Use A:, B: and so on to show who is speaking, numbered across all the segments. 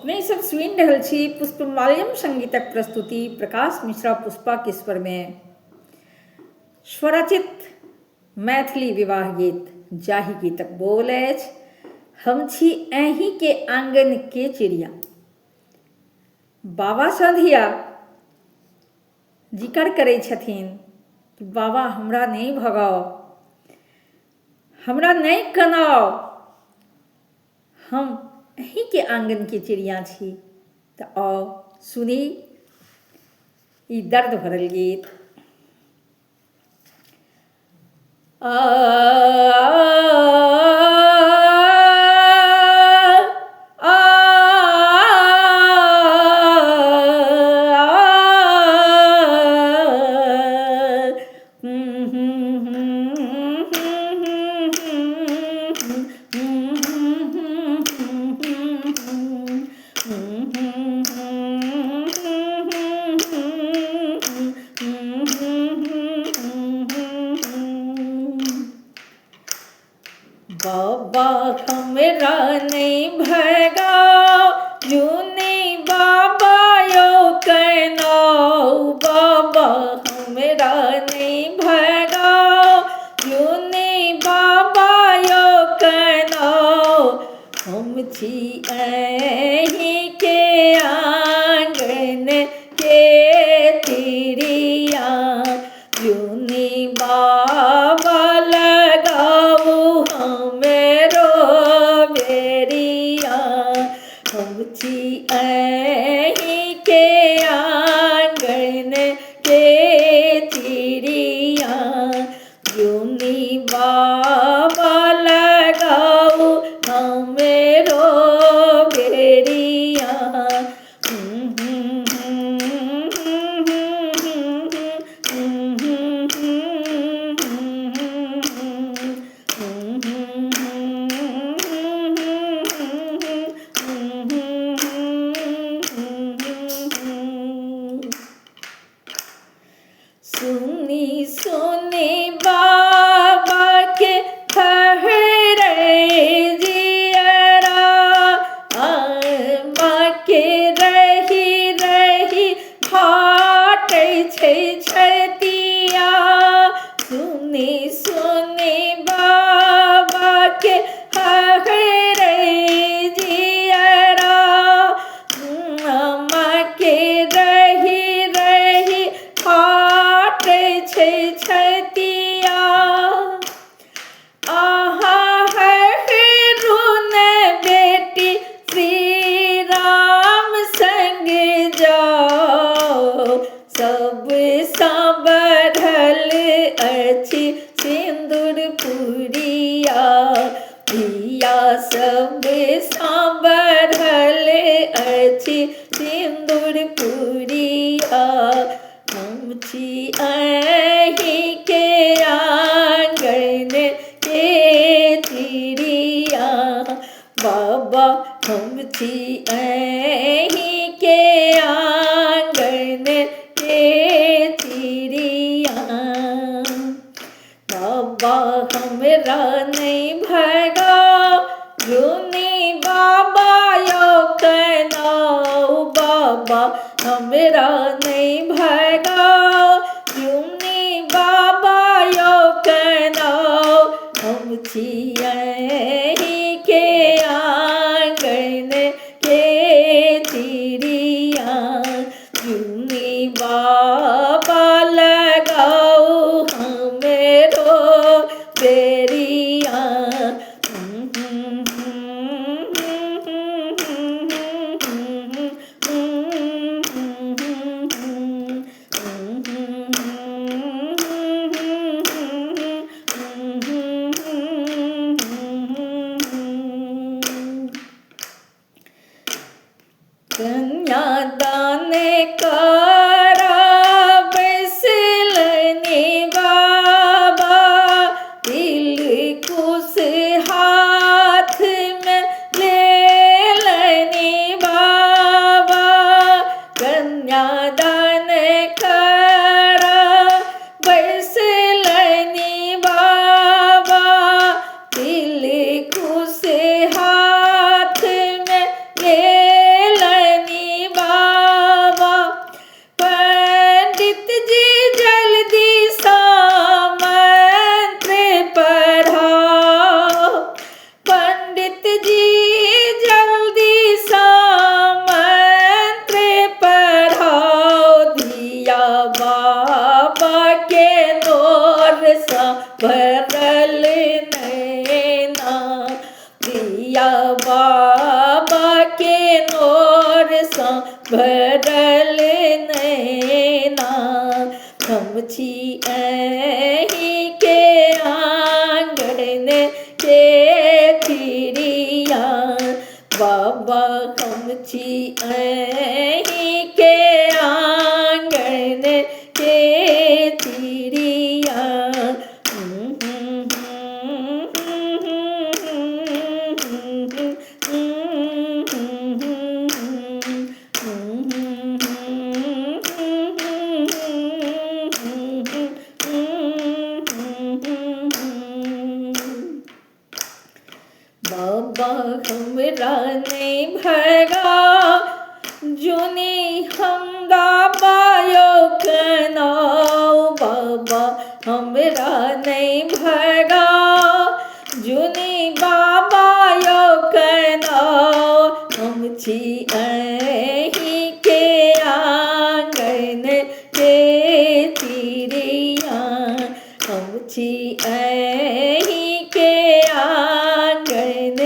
A: अपने सब सुनि रहल छी पुष्पमाल्यम संगीतक प्रस्तुति प्रकाश मिश्रा पुष्पा के स्वर में स्वरचित मैथिली विवाह गीत जाहि गीतक बोल अछि हम छी अहीं के आंगन के चिड़िया। बाबा सधिया जिक्र करै छथिन कि बाबा हमरा नहीं भगाओ, हमरा नहीं कनाओ, हम अहीं के आंगन के चिड़िया छी। तो आओ सुनी ई दर्द भरल गीत। बाबा हमरा नहीं भगाओ, जूनी बाबा यो कहनाओ। बाबा हमरा नहीं भगाओ, जूनी बाबा यो कहनाओ। हम छी अहीं के आंगन के चिड़िया, जूनी बाबा लगाओ मेरो बेरिया। हम छी अहीं के आंगन के चिड़िया, जूनी बाबा लगाओ मेरो बेरिया। सुनी सुनी बाबा के ठहरे जियरा, माँ के रही रही फाटै छै छतिया। सुनी सुनी बाबा के ठहरे जियरा, माँ के रही रही फाटै छै छतिया। आहा है रुन बेटी श्री राम संग जाओ, सब बढ़ल अछि सिंदूर पुरिया। पिया सब बढ़ल अछि सिंदूर पुरिया। हम छी अहीं के आंगन के चिड़िया, बाबा हम छी अहीं के आंगन के चिड़िया। बाबा हमरा नहीं भगाओ, जूनी बाबा यो कहनाओ। बाबा हमरा नहीं भगाओ, जूनी बाबा यो कहनाओ। हम छी अहीं के आंगन के चिड़िया, जूनी बाबा लगाओ मेरो बेरिया। कन्यादान करा बैसलनि बाबा, दिलकुश हाथ में लेलनि बाबा। कन्यादान करा बैसलनि बाबा, दिलकुश हाथ में ले भरल नैना, दिया बाबा के नोर सा भरल नैना। हम छी अहीं के आंगन के चिड़िया, बाबा हम छी अहीं के आंगन के चिड़िया। बाबा हमरा नहीं भगा जुनी हम गाबायो कनाओ, बाबा हमरा नहीं भगा जुनी बाबायो कनाओ। हम छी अहीं के आंगन के चिड़िया, हम छी अहीं के आंगन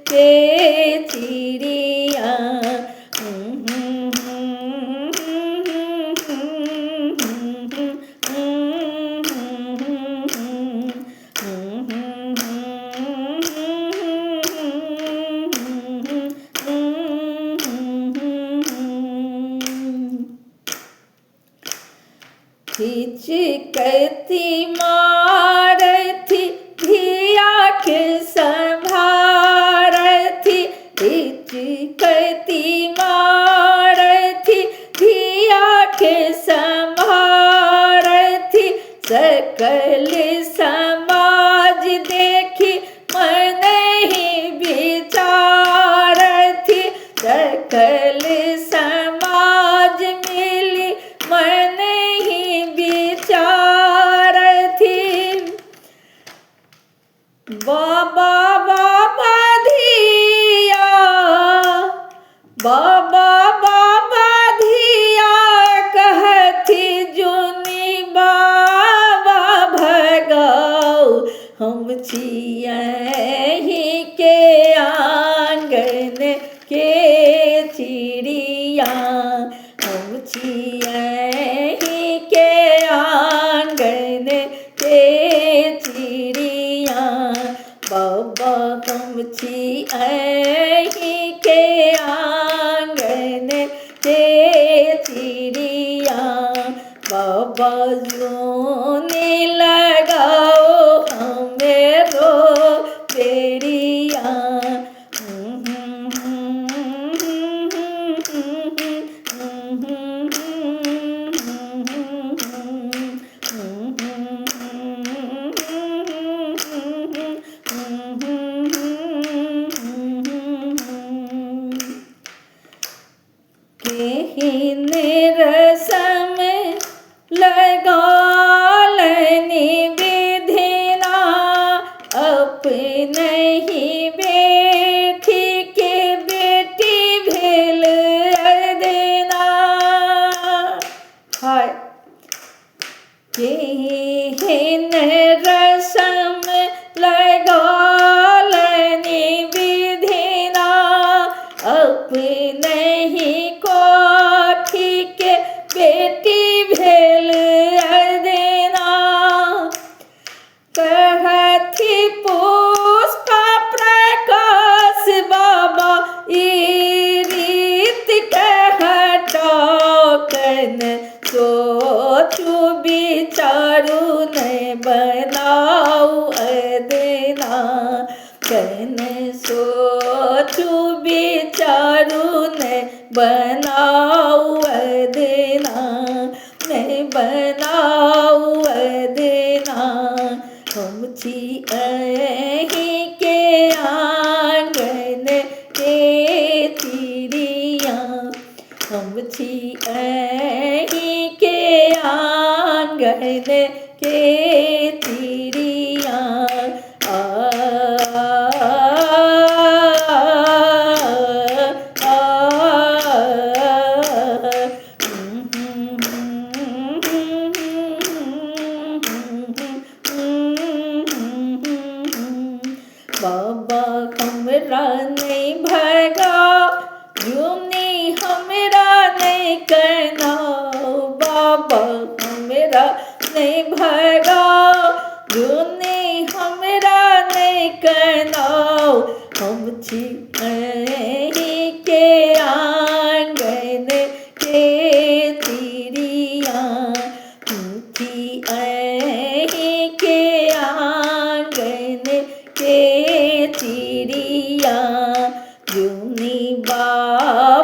A: के चिड़िया। हिचकती मारथी धिया के संभारथी, हिचकती मारथी धिया के संभारथी। सकल समाज देखी मन ही विचारथी, सकल समाज मिली मन ही विचारथी। बाबा बाबा धिया, बाबा बाबा धिया कहती जुनी बाबा भगाओ। हम छी अहीं के आंगन के चिड़िया, हम छी अहीं के आंगन के चिड़िया। बाबा हम छी अहीं के आंगन के चिड़िया, बाबा जोने लगाओ हमेरो बेड़िया। केहिन रसम लगालनि विधिना, अपने ही बेटी के बेटी भेल देना। हाय केहिन रसम लगालनि विधिना, अपने ही कोठी के बेटी भेल देना। कहथी पुष्पा प्रकाश बाबा ई रीत कहटाओ, कन सोचू विचारू नहीं बनाऊ अदना। कन सोचू विचारू नहीं बनाऊ अदना, नहीं बनाऊ अदना। हम छी अहीं के आंगन के चिड़िया, हम छी अहीं के आंगन के चिड़िया। नहीं भगा जूनी हमरा नहीं कहना बाबा हमरा नहीं भगा जूनी हमरा नहीं कहना हम छी अहीं के आंगन के चिड़िया हम छी अहीं के आंगन के चिड़िया जूनी बाबा